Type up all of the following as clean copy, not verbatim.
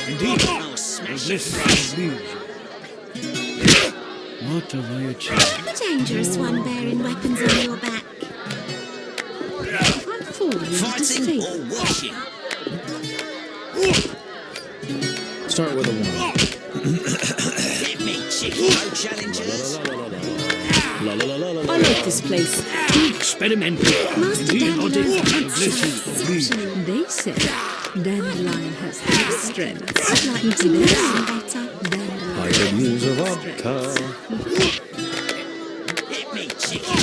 Indeed. Oh, smash it. What have I achieved? The dangerous one bearing weapons on your back. I fall into Fighting defeat. or watching? Start with a 1. Hit me, chicken. No challengers. I like this place. Experimental. Master Dandelion Listen, They say Dandelion has no strength. I'd like to know some better. Dandelion. I could use a vodka. Hit me, chicken.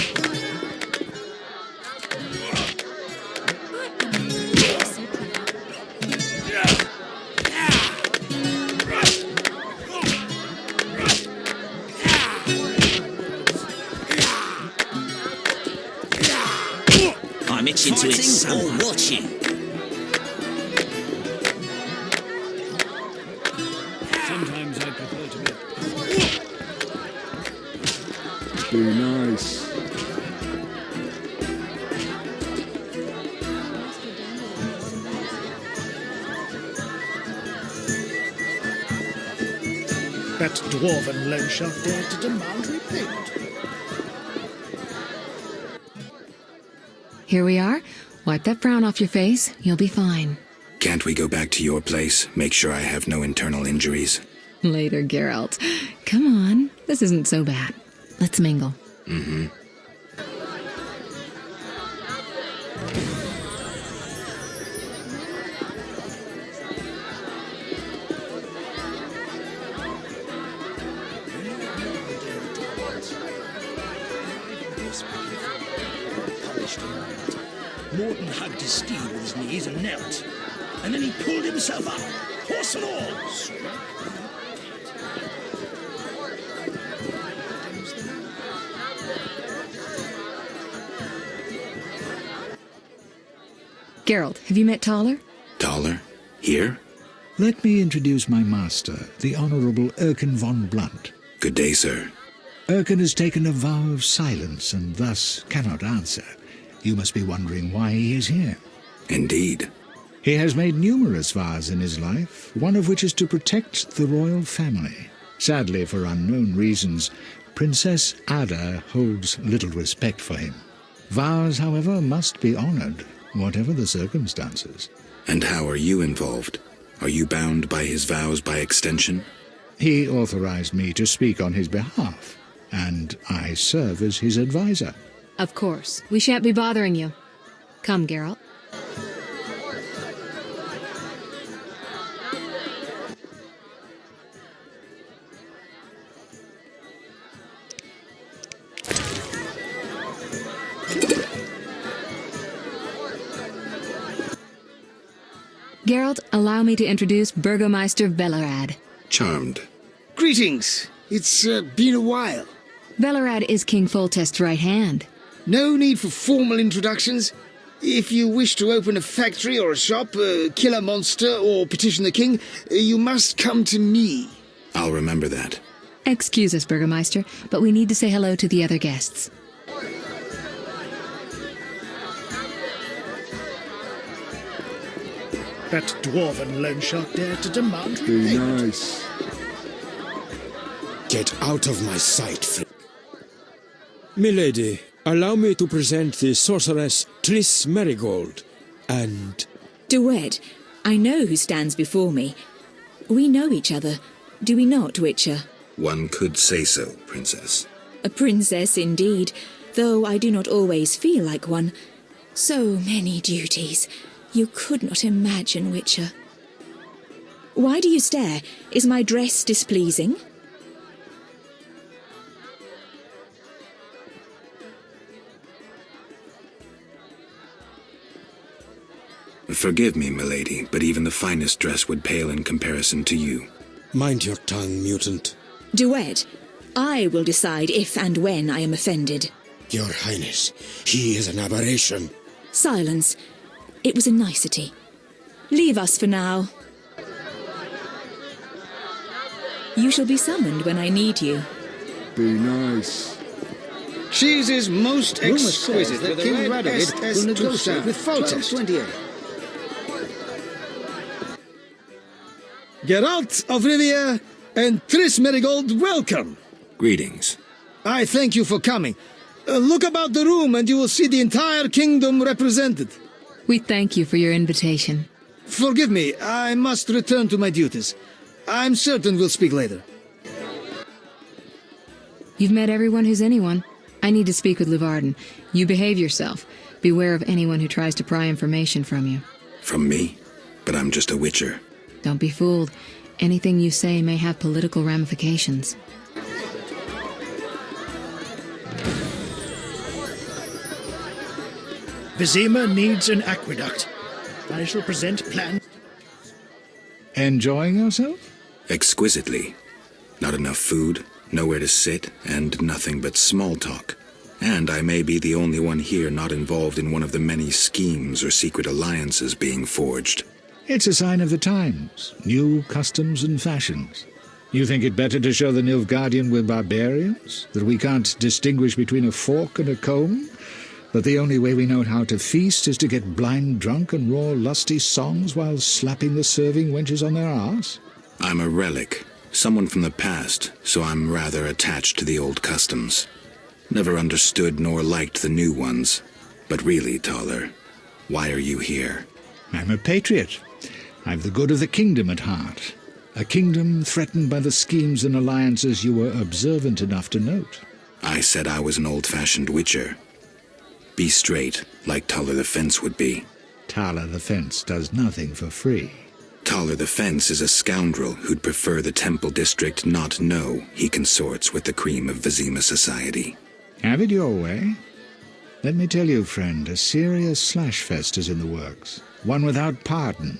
I'm itching to it. Or watching. Sometimes I prefer to be. Be nice. That dwarven loan shark dared to demand repayment. Here we are. Wipe that frown off your face. You'll be fine. Can't we go back to your place? Make sure I have no internal injuries. Later, Geralt. Come on. This isn't so bad. Let's mingle. Mm-hmm. Morton hugged his steed with his knees and knelt. And then he pulled himself up, horse and all. Geralt, have you met Taller? Taller? Here? Let me introduce my master, the Honourable Erkin von Blunt. Good day, sir. Erkin has taken a vow of silence and thus cannot answer. You must be wondering why he is here. Indeed. He has made numerous vows in his life, one of which is to protect the royal family. Sadly, for unknown reasons, Princess Ada holds little respect for him. Vows, however, must be honoured, whatever the circumstances. And how are you involved? Are you bound by his vows by extension? He authorized me to speak on his behalf, and I serve as his advisor. Of course. We shan't be bothering you. Come, Geralt. Geralt, allow me to introduce Burgomeister Velerad. Charmed. Greetings. It's been a while. Velerad is King Foltest's right hand. No need for formal introductions. If you wish to open a factory or a shop, kill a monster, or petition the king, you must come to me. I'll remember that. Excuse us, Burgomeister, but we need to say hello to the other guests. That dwarven loan shark dared to demand Be repayment. nice. Get out of my sight, Milady, allow me to present the sorceress Triss Merigold, and... Duet, I know who stands before me. We know each other, do we not, Witcher? One could say so, Princess. A princess indeed, though I do not always feel like one. So many duties. You could not imagine, Witcher. Why do you stare? Is my dress displeasing? Forgive me, milady, but even the finest dress would pale in comparison to you. Mind your tongue, mutant. Duet, I will decide if and when I am offended. Your Highness, he is an aberration. Silence. It was a nicety. Leave us for now. You shall be summoned when I need you. Be nice. Cheese is most exquisite that King Radovid will negotiate with Foltest. Geralt of Rivia and Triss Merigold, welcome. Greetings. I thank you for coming. Look about the room and you will see the entire kingdom represented. We thank you for your invitation. Forgive me, I must return to my duties. I'm certain we'll speak later. You've met everyone who's anyone. I need to speak with Luvarden. You behave yourself. Beware of anyone who tries to pry information from you. From me? But I'm just a witcher. Don't be fooled. Anything you say may have political ramifications. Vizima needs an aqueduct. I shall present plans. Enjoying yourself? Exquisitely. Not enough food, nowhere to sit, and nothing but small talk. And I may be the only one here not involved in one of the many schemes or secret alliances being forged. It's a sign of the times. New customs and fashions. You think it better to show the Nilfgaardian we're barbarians? That we can't distinguish between a fork and a comb? That the only way we know how to feast is to get blind drunk and roar lusty songs while slapping the serving wenches on their arse? I'm a relic. Someone from the past, so I'm rather attached to the old customs. Never understood nor liked the new ones. But really, Taller, why are you here? I'm a patriot. I've the good of the kingdom at heart. A kingdom threatened by the schemes and alliances you were observant enough to note. I said I was an old-fashioned witcher. Be straight, like Taller the Fence would be. Taller the Fence does nothing for free. Taller the Fence is a scoundrel who'd prefer the Temple District not know he consorts with the cream of Vizima society. Have it your way. Let me tell you, friend, a serious slashfest is in the works. One without pardon.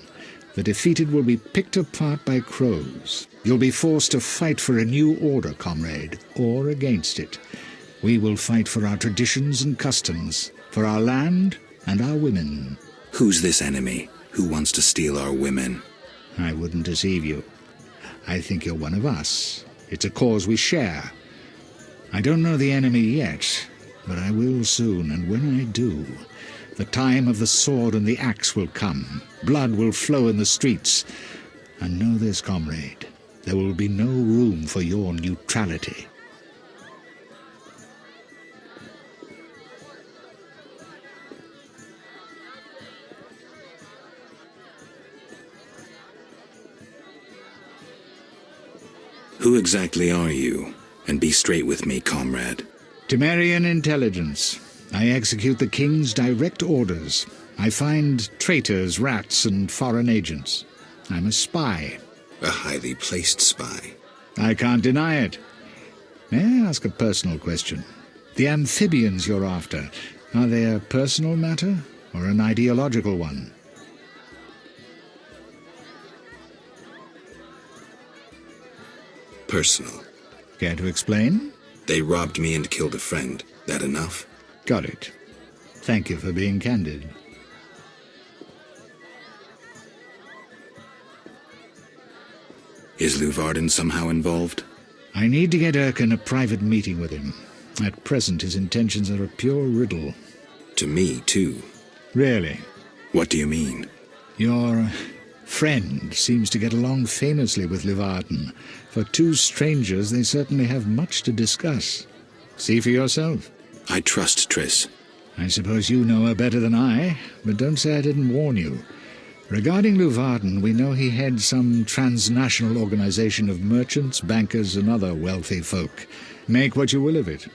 The defeated will be picked apart by crows. You'll be forced to fight for a new order, comrade, or against it. We will fight for our traditions and customs, for our land and our women. Who's this enemy? Who wants to steal our women? I wouldn't deceive you. I think you're one of us. It's a cause we share. I don't know the enemy yet, but I will soon, and when I do, the time of the sword and the axe will come. Blood will flow in the streets. And know this, comrade, there will be no room for your neutrality. Who exactly are you? And be straight with me, comrade. Temerian intelligence. I execute the king's direct orders. I find traitors, rats, and foreign agents. I'm a spy. A highly placed spy. I can't deny it. May I ask a personal question? The amphibians you're after, are they a personal matter or an ideological one? Personal. Care to explain? They robbed me and killed a friend. That enough? Got it. Thank you for being candid. Is Luvarden somehow involved? I need to get Erkin a private meeting with him. At present, his intentions are a pure riddle. To me, too. Really? What do you mean? Your friend seems to get along famously with Luvarden. For two strangers, they certainly have much to discuss. See for yourself. I trust Triss. I suppose you know her better than I, but don't say I didn't warn you. Regarding Luvarden, we know he heads some transnational organization of merchants, bankers, and other wealthy folk. Make what you will of it.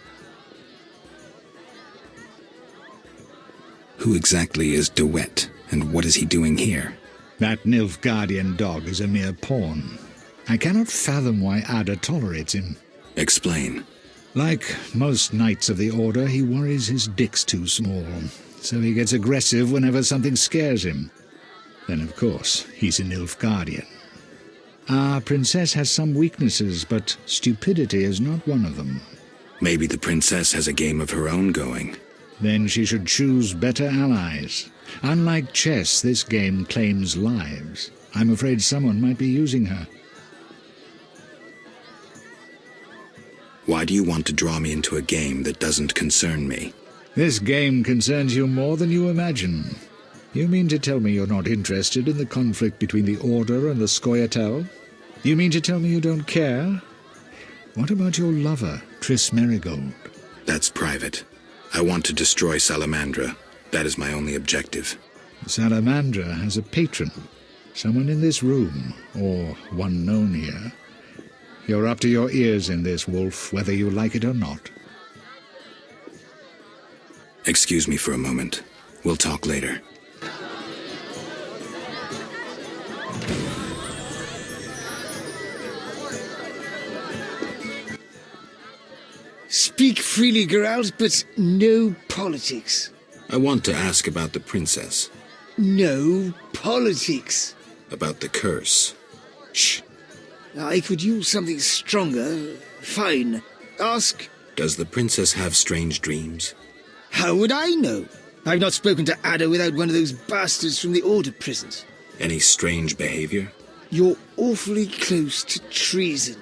Who exactly is DeWitt, and what is he doing here? That Nilfgaardian dog is a mere pawn. I cannot fathom why Ada tolerates him. Explain. Like most knights of the Order, he worries his dick's too small, so he gets aggressive whenever something scares him. Then, of course, he's a Nilfgaardian. Our princess has some weaknesses, but stupidity is not one of them. Maybe the princess has a game of her own going. Then she should choose better allies. Unlike chess, this game claims lives. I'm afraid someone might be using her. Why do you want to draw me into a game that doesn't concern me? This game concerns you more than you imagine. You mean to tell me you're not interested in the conflict between the Order and the Scoia'tael? You mean to tell me you don't care? What about your lover, Triss Merigold? That's private. I want to destroy Salamandra. That is my only objective. Salamandra has a patron. Someone in this room, or one known here. You're up to your ears in this, Wolf, whether you like it or not. Excuse me for a moment. We'll talk later. Speak freely, Geralt, but no politics. I want to ask about the princess. No politics. About the curse. Shh. I could use something stronger. Fine. Ask. Does the princess have strange dreams? How would I know? I've not spoken to Ada without one of those bastards from the Order prisons. Any strange behavior? You're awfully close to treason.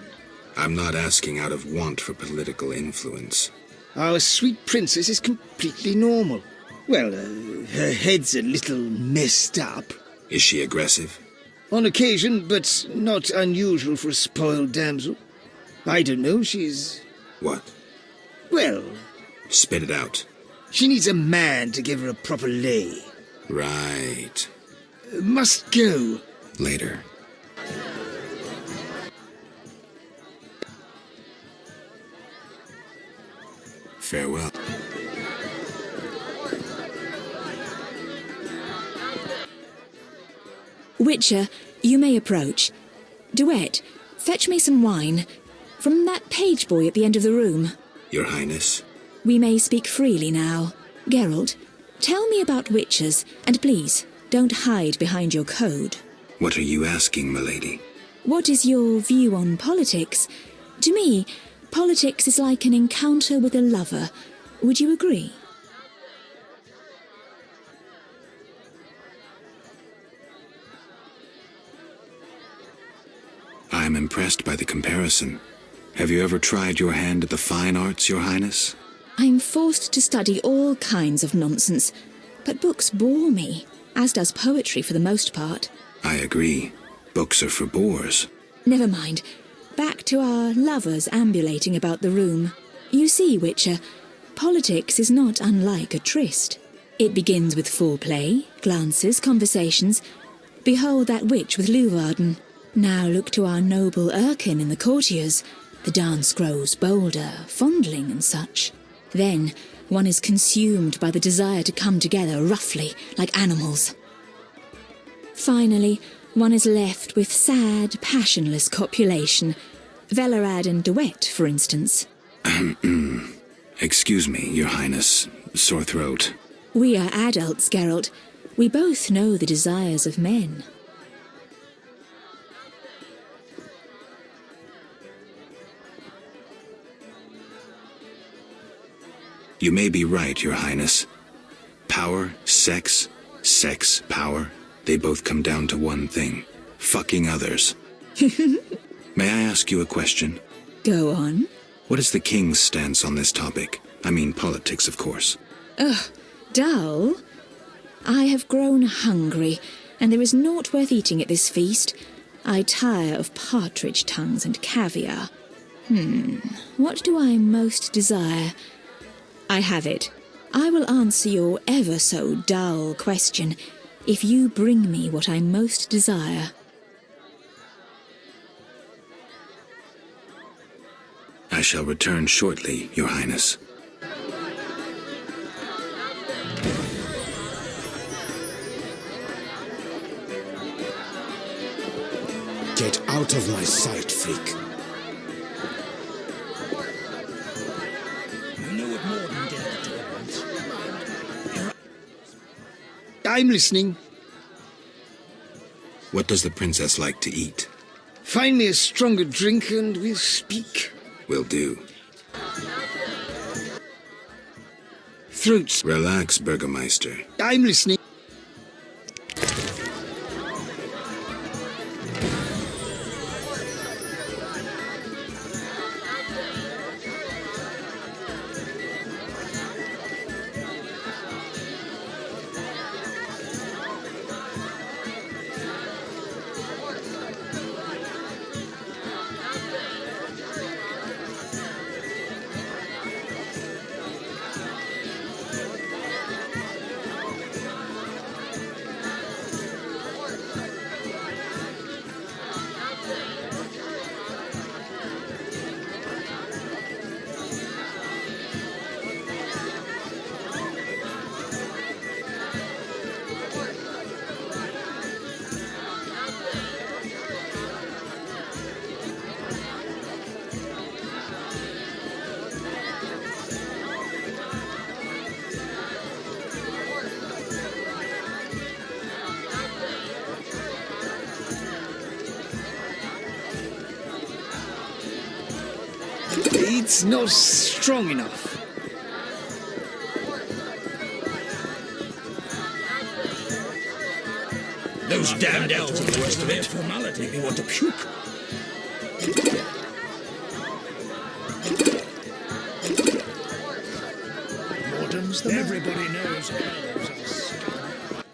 I'm not asking out of want for political influence. Our sweet princess is completely normal. Well, her head's a little messed up. Is she aggressive? On occasion, but not unusual for a spoiled damsel. I don't know, she's... What? Well... Spit it out. She needs a man to give her a proper lay. Right. Must go. Later. Farewell. Witcher, you may approach. Duet, fetch me some wine. From that page boy at the end of the room. Your Highness. We may speak freely now. Geralt, tell me about witchers, and please, don't hide behind your code. What are you asking, milady? What is your view on politics? To me, politics is like an encounter with a lover. Would you agree? I am impressed by the comparison. Have you ever tried your hand at the fine arts, Your Highness? I'm forced to study all kinds of nonsense, but books bore me, as does poetry for the most part. I agree. Books are for bores. Never mind. Back to our lovers ambulating about the room. You see, Witcher, politics is not unlike a tryst. It begins with foreplay, glances, conversations. Behold that witch with Luvarden. Now look to our noble Erkin and the courtiers. The dance grows bolder, fondling and such. Then one is consumed by the desire to come together roughly, like animals. Finally, one is left with sad, passionless copulation. Velerad and Duet, for instance. Excuse me, Your Highness. Sore throat. We are adults, Geralt. We both know the desires of men. You may be right, Your Highness. Power, sex, power, they both come down to one thing. Fucking others. May I ask you a question? Go on. What is the king's stance on this topic? I mean politics, of course. Ugh, dull? I have grown hungry, and there is naught worth eating at this feast. I tire of partridge tongues and caviar. What do I most desire? I have it. I will answer your ever so dull question if you bring me what I most desire. I shall return shortly, Your Highness. Get out of my sight, freak. You know what Morden dared to do once. I'm listening. What does the princess like to eat? Find me a stronger drink and we'll speak. Will do. Throats. Relax, Burgermeister. I'm listening. It's not strong enough. Those damned elves are the worst of it. Formality. Make me want to puke. Everybody knows elves are scum.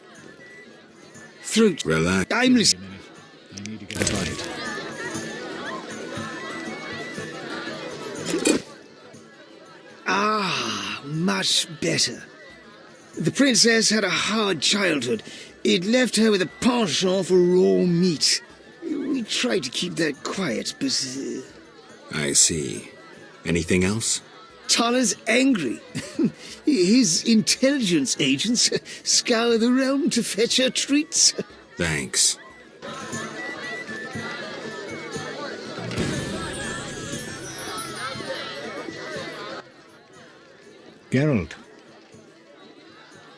Throat. Relax. I'm listening. I need to get a bite. Ah, much better. The princess had a hard childhood. It left her with a penchant for raw meat. We tried to keep that quiet, but... I see. Anything else? Tala's angry. His intelligence agents scour the realm to fetch her treats. Thanks. Geralt,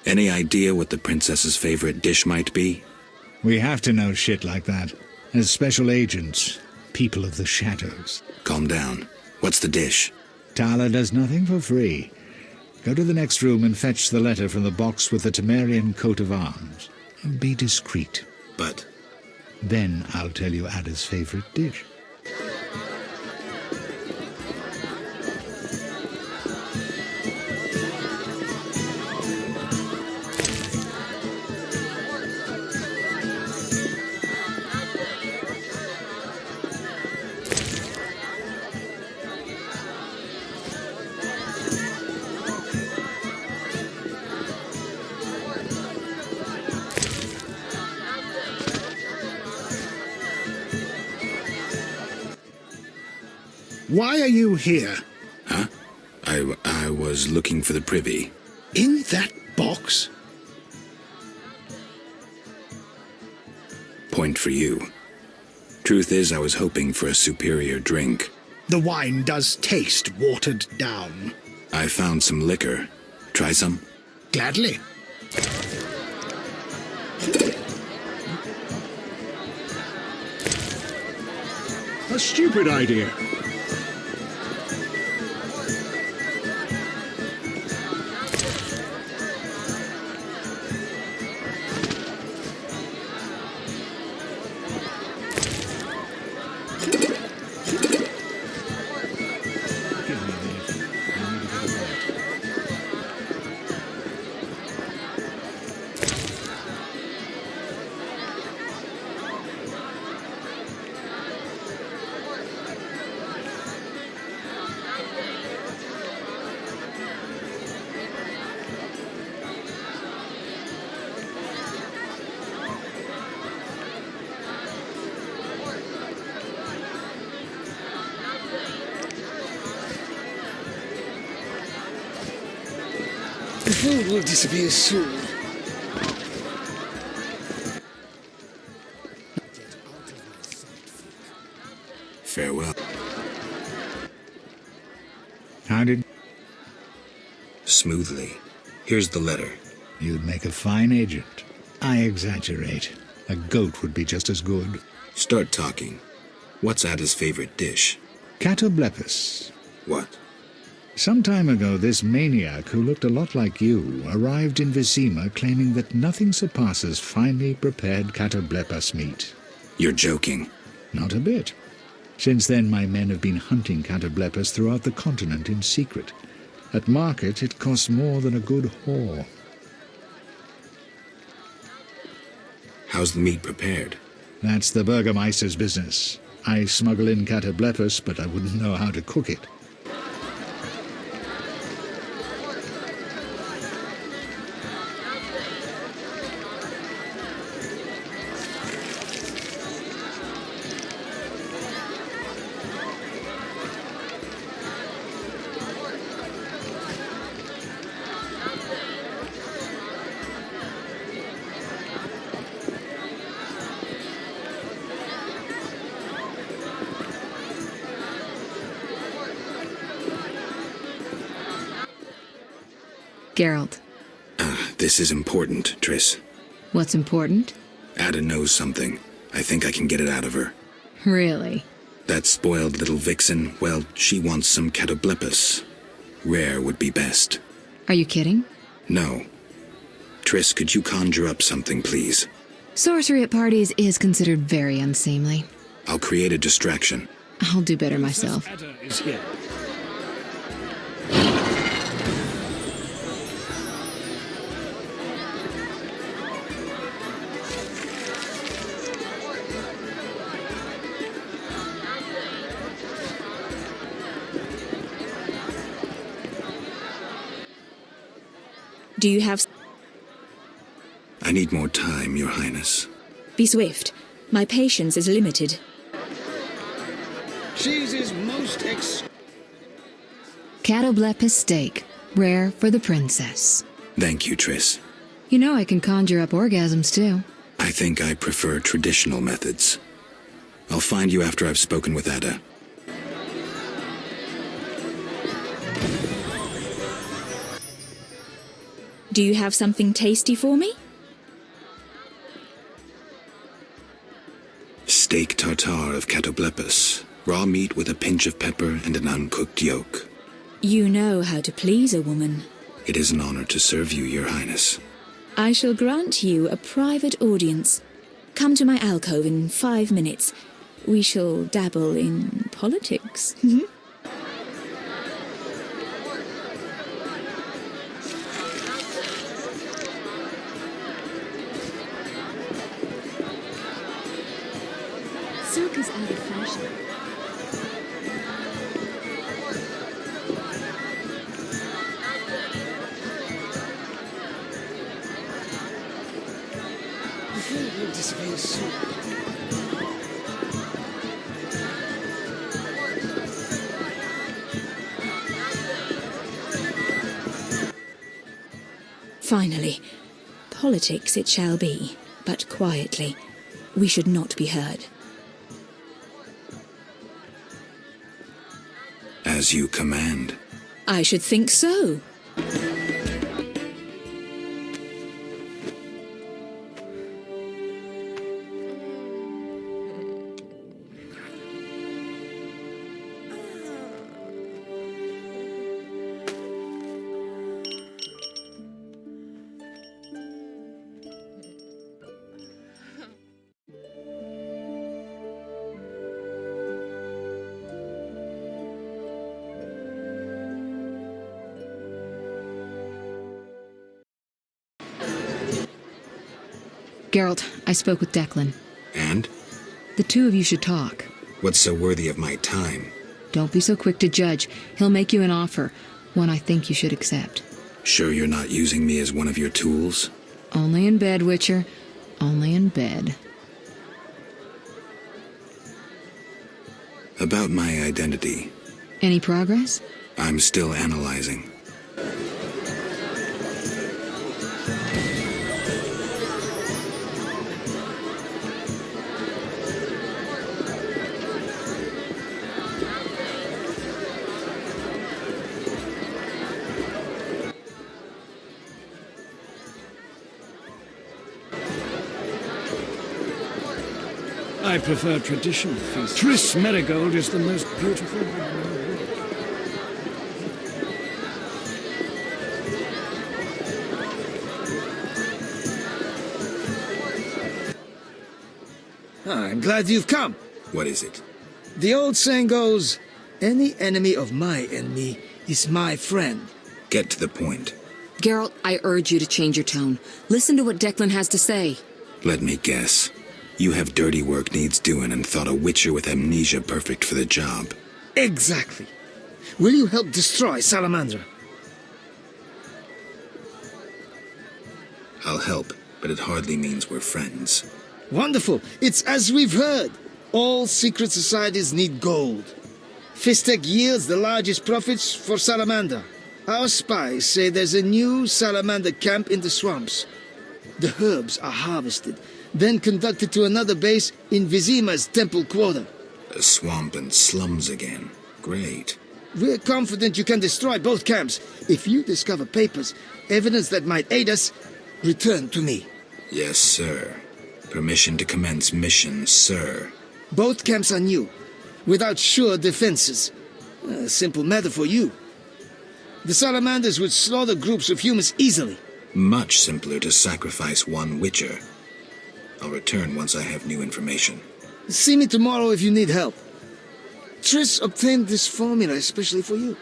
Any idea what the princess's favorite dish might be? we have to know shit like that. As special agents, people of the shadows. Calm down. What's the dish? Tala does nothing for free. Go to the next room and fetch the letter from the box with the Temerian coat of arms. And be discreet. But Then I'll tell you Ada's favorite dish. Why are you here? Huh? I was looking for the privy. In that box? Point for you. Truth is, I was hoping for a superior drink. The wine does taste watered down. I found some liquor. Try some? Gladly. A stupid idea. The food will disappear soon. Farewell. How did... Smoothly. Here's the letter. You'd make a fine agent. I exaggerate. A goat would be just as good. Start talking. What's Ada's favorite dish? Catoblepis. What? Some time ago, this maniac who looked a lot like you arrived in Vizima claiming that nothing surpasses finely prepared Catoblepas meat. You're joking. Not a bit. Since then, my men have been hunting Catoblepas throughout the continent in secret. At market, it costs more than a good whore. How's the meat prepared? That's the Burgermeister's business. I smuggle in Catoblepas, but I wouldn't know how to cook it. Geralt. This is important, Triss. What's important? Ada knows something. I think I can get it out of her. Really? That spoiled little vixen, well, she wants some catoblepis. Rare would be best. Are you kidding? No. Triss, could you conjure up something, please? Sorcery at parties is considered very unseemly. I'll create a distraction. I'll do better myself. Adder is here. Do you have... I need more time, Your Highness. Be swift. My patience is limited. Cheese is most Catoblepis steak, rare for the princess. Thank you, Triss. You know I can conjure up orgasms too. I think I prefer traditional methods. I'll find you after I've spoken with Ada. Do you have something tasty for me? Steak tartare of catoblepis. Raw meat with a pinch of pepper and an uncooked yolk. You know how to please a woman. It is an honor to serve you, Your Highness. I shall grant you a private audience. Come to my alcove in 5 minutes. We shall dabble in politics. Silk is out of fashion. The food will disappear soon. Finally, politics it shall be, but quietly. We should not be heard. As you command. I should think so. Geralt, I spoke with Declan. And? The two of you should talk. What's so worthy of my time? Don't be so quick to judge. He'll make you an offer, one I think you should accept. Sure you're not using me as one of your tools? Only in bed, Witcher. Only in bed. About my identity. Any progress? I'm still analyzing. I prefer traditional feasts. Triss Merigold is the most beautiful woman in the world. I'm glad you've come. What is it? The old saying goes, any enemy of my enemy is my friend. Get to the point. Geralt, I urge you to change your tone. Listen to what Declan has to say. Let me guess. You have dirty work needs doing and thought a witcher with amnesia perfect for the job. Exactly. Will you help destroy Salamandra? I'll help, but it hardly means we're friends. Wonderful. It's as we've heard. All secret societies need gold. Fistek yields the largest profits for Salamander. Our spies say there's a new Salamander camp in the swamps. The herbs are harvested, then conducted to another base in Vizima's temple quarter. A swamp and slums again. Great. We're confident you can destroy both camps. If you discover papers, evidence that might aid us, return to me. Yes, sir. Permission to commence mission, sir. Both camps are new. without sure defenses. A simple matter for you. The salamanders would slaughter groups of humans easily. Much simpler to sacrifice one Witcher. I'll return once I have new information. See me tomorrow if you need help. Triss obtained this formula especially for you.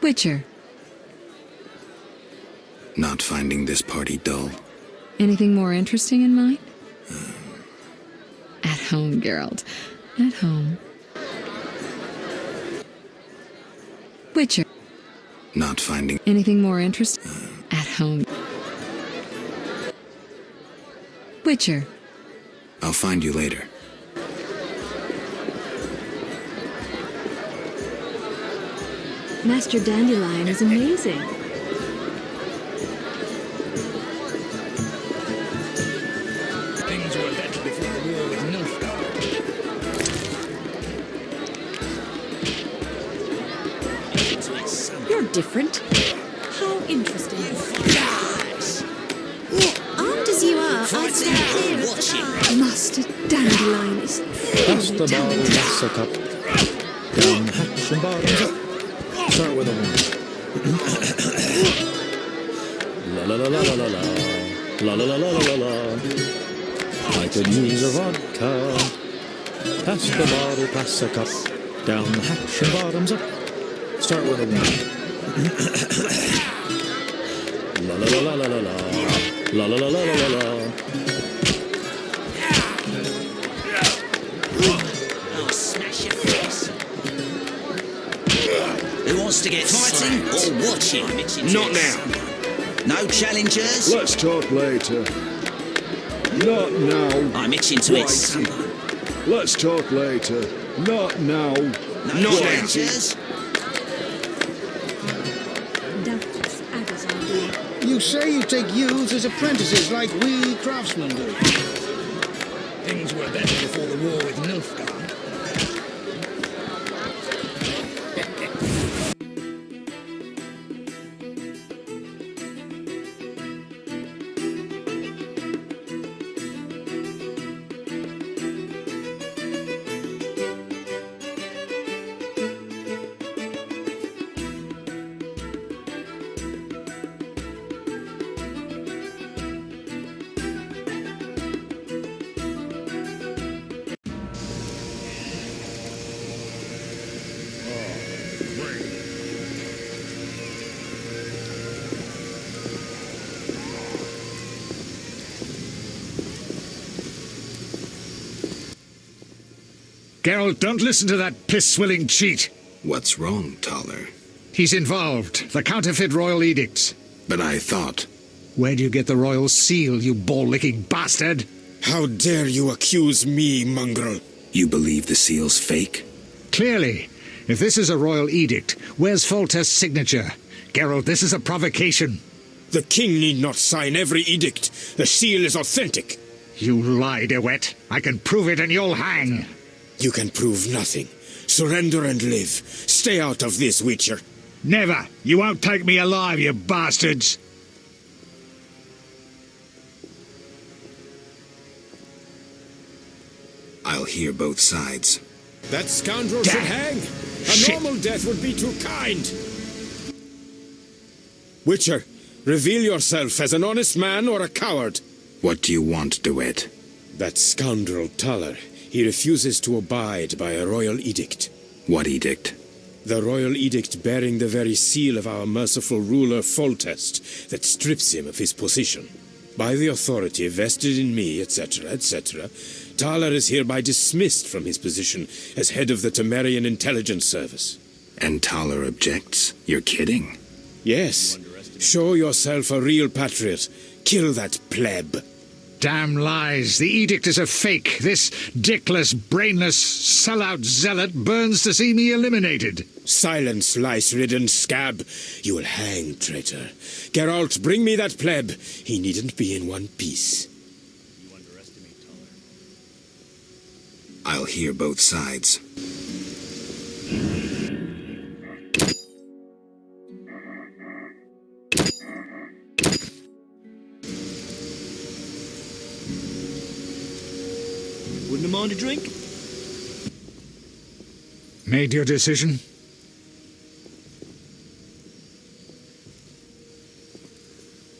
Witcher. Not finding this party dull? Anything more interesting in mind? At home, Geralt. At home. Witcher. Not finding... Anything more interesting? At home. Witcher. I'll find you later. Master Dandelion is amazing. Things were better before the war with Nilfgaard. You're different. How interesting. Armed as you are, I stand clear of the path. Master Dandelion is Pass the bottle, pass the cup. Down hatch and bottoms up. Start with a 1. La la la la la la la. La la la la la la. I could use a vodka. Pass the bottle, pass the cup. Down the hatch and bottoms up. Start with a 1. La la la la la la la. La la la la la la la. I'll smash your face. Who wants to get fighting or watching? Not now. No challengers? Let's talk later. Not now. I'm itching to Right. eat someone. Let's talk later. Not now. No challengers? Doubtless Ada's idea. You say you take youths as apprentices like we craftsmen do. Things were better before the war with Nilfgaard. Geralt, don't listen to that piss-swilling cheat. What's wrong, Taller? He's involved. The counterfeit royal edicts. But I thought... Where do you get the royal seal, you ball-licking bastard? How dare you accuse me, mongrel? You believe the seal's fake? Clearly. If this is a royal edict, where's Foltest's signature? Geralt, this is a provocation. The king need not sign every edict. The seal is authentic. You lie, DeWitt. I can prove it and you'll hang. You can prove nothing. Surrender and live. Stay out of this, Witcher. Never. You won't take me alive, you bastards. I'll hear both sides. That scoundrel should hang. A Shit. normal death would be too kind. Witcher, reveal yourself as an honest man or a coward. What do you want, DeWitt? That scoundrel Taller. He refuses to abide by a royal edict. What edict? The royal edict bearing the very seal of our merciful ruler Foltest that strips him of his position. By the authority vested in me, etc., etc., Taller is hereby dismissed from his position as head of the Temerian Intelligence Service. And Taller objects? You're kidding? Yes. Show yourself a real patriot. Kill that pleb. Damn lies. The edict is a fake. This dickless, brainless, sellout zealot burns to see me eliminated. Silence, lice-ridden scab. You will hang, traitor. Geralt, bring me that pleb. He needn't be in one piece. I'll hear both sides. Wouldn't mind a drink? Made your decision?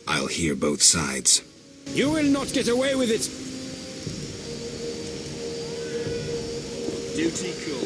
I'll hear both sides. You will not get away with it. Duty call.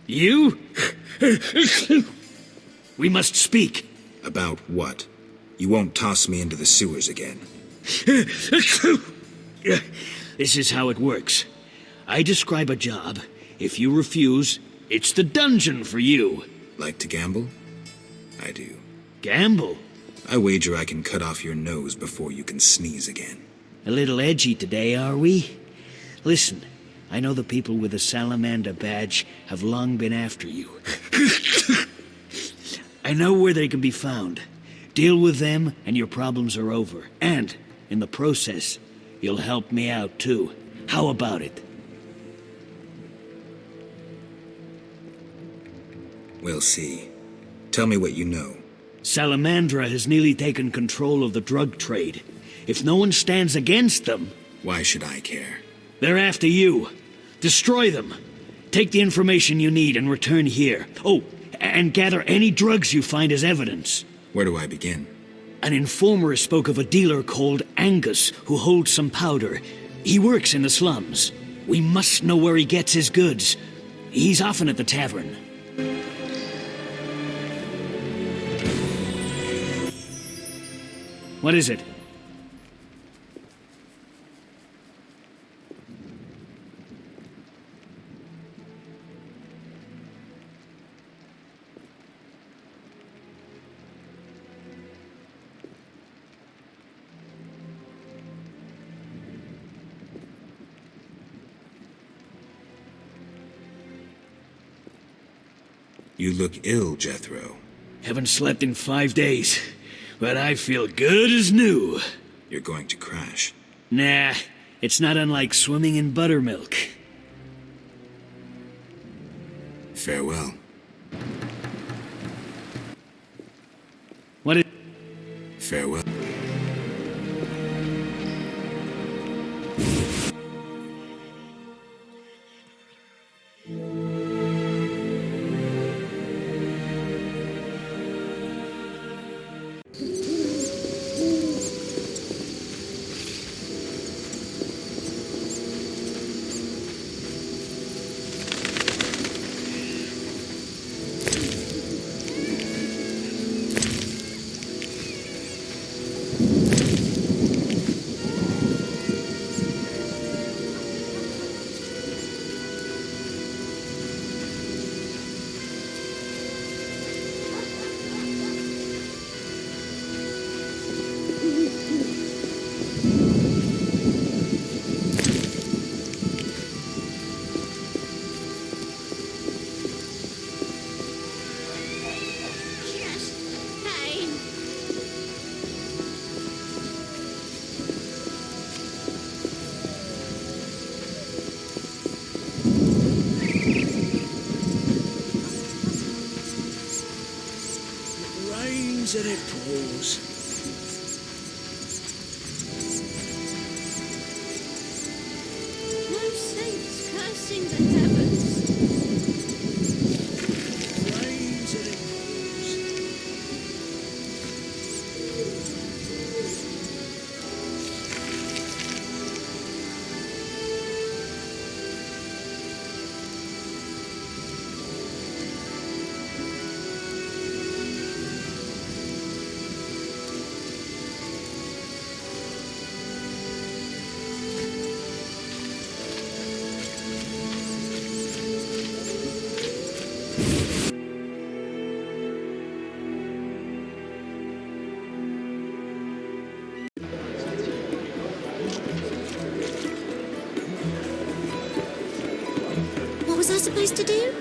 You? We must speak. About what? You won't toss me into the sewers again. This is how it works. I describe a job. If you refuse, it's the dungeon for you. Like to gamble? I do. Gamble? I wager I can cut off your nose before you can sneeze again. A little edgy today, are we? Listen, I know the people with the Salamander badge have long been after you. I know where they can be found. Deal with them, and your problems are over. And, in the process, you'll help me out, too. How about it? We'll see. Tell me what you know. Salamandra has nearly taken control of the drug trade. If no one stands against them... Why should I care? They're after you. Destroy them. Take the information you need and return here. Oh, and gather any drugs you find as evidence. Where do I begin? An informer spoke of a dealer called Angus who holds some powder. He works in the slums. We must know where he gets his goods. He's often at the tavern. What is it? You look ill, Jethro. Haven't slept in 5 days, but I feel good as new. You're going to crash. Nah, it's not unlike swimming in buttermilk. Farewell. What is... Farewell. And it pours. No saints cursing the heavens. Rains and it pours. What was I supposed to do?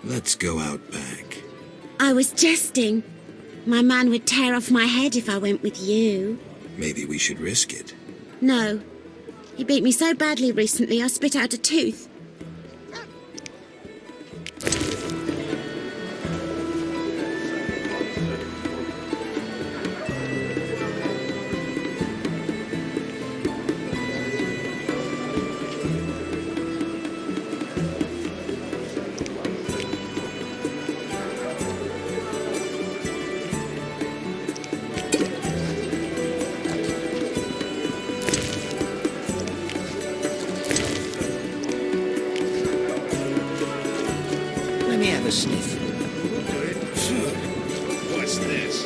Let's go out back. I was jesting. My man would tear off my head if I went with you. Maybe we should risk it. No. He beat me so badly recently I spit out a tooth. me have a sniff. What's this?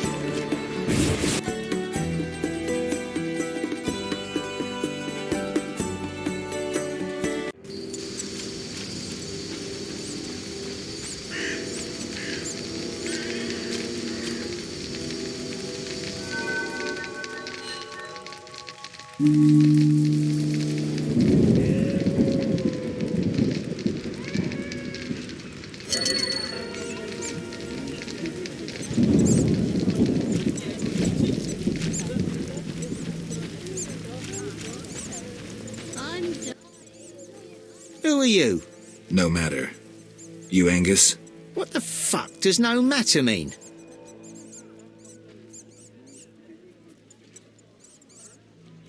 Who are you? No matter. You Angus? What the fuck does no matter mean?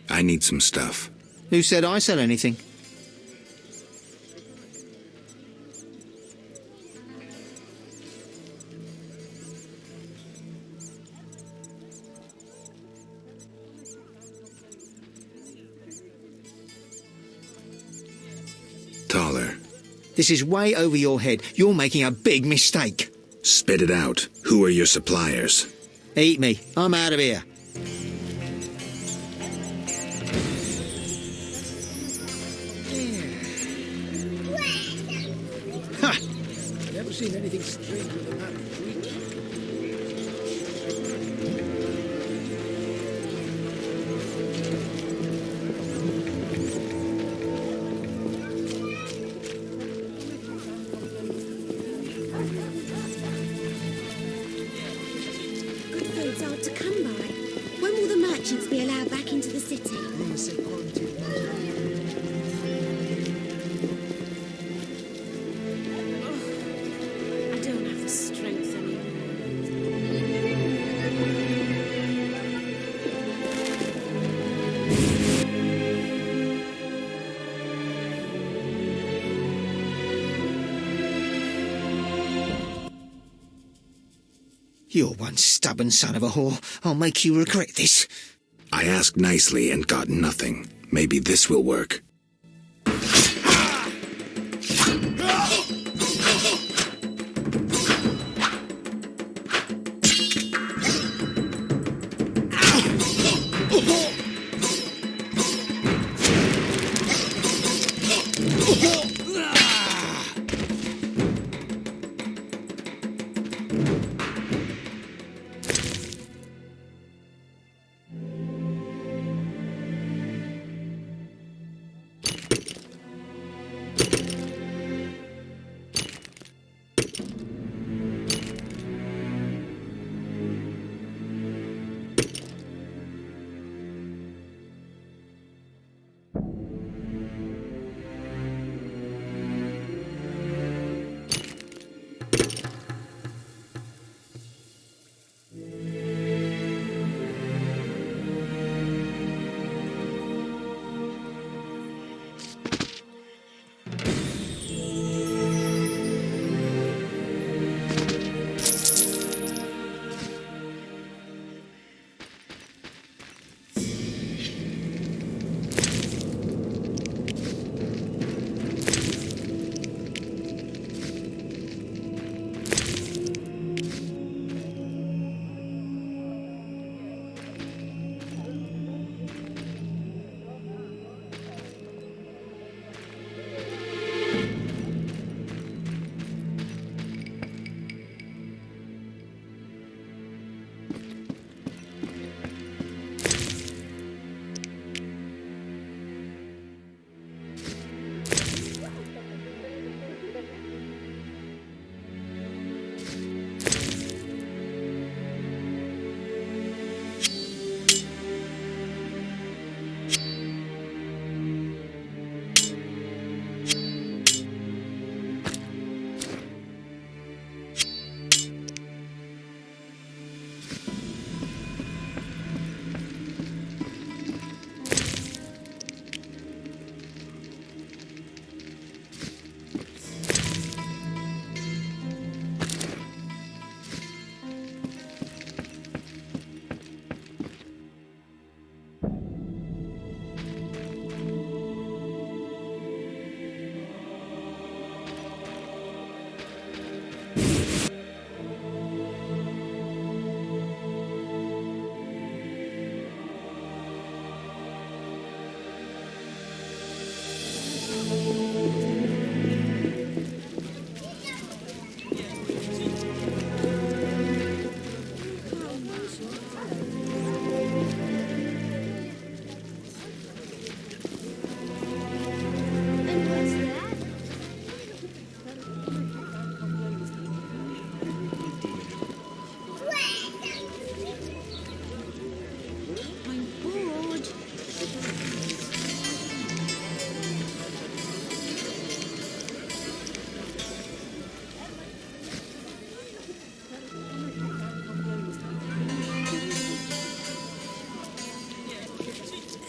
I need some stuff. Who said I sell anything? Taller. This is way over your head. You're making a big mistake. Spit it out. Who are your suppliers? Eat me. I'm out of here. Ha! Never seen anything stranger than that creature. Good food's hard to come by. When will the merchants be allowed back into the city? I don't have the strength anymore. You're one stubborn son of a whore. I'll make you regret this. I asked nicely and got nothing. Maybe this will work.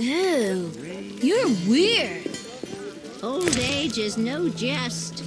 Ew, you're weird. Old age is no jest.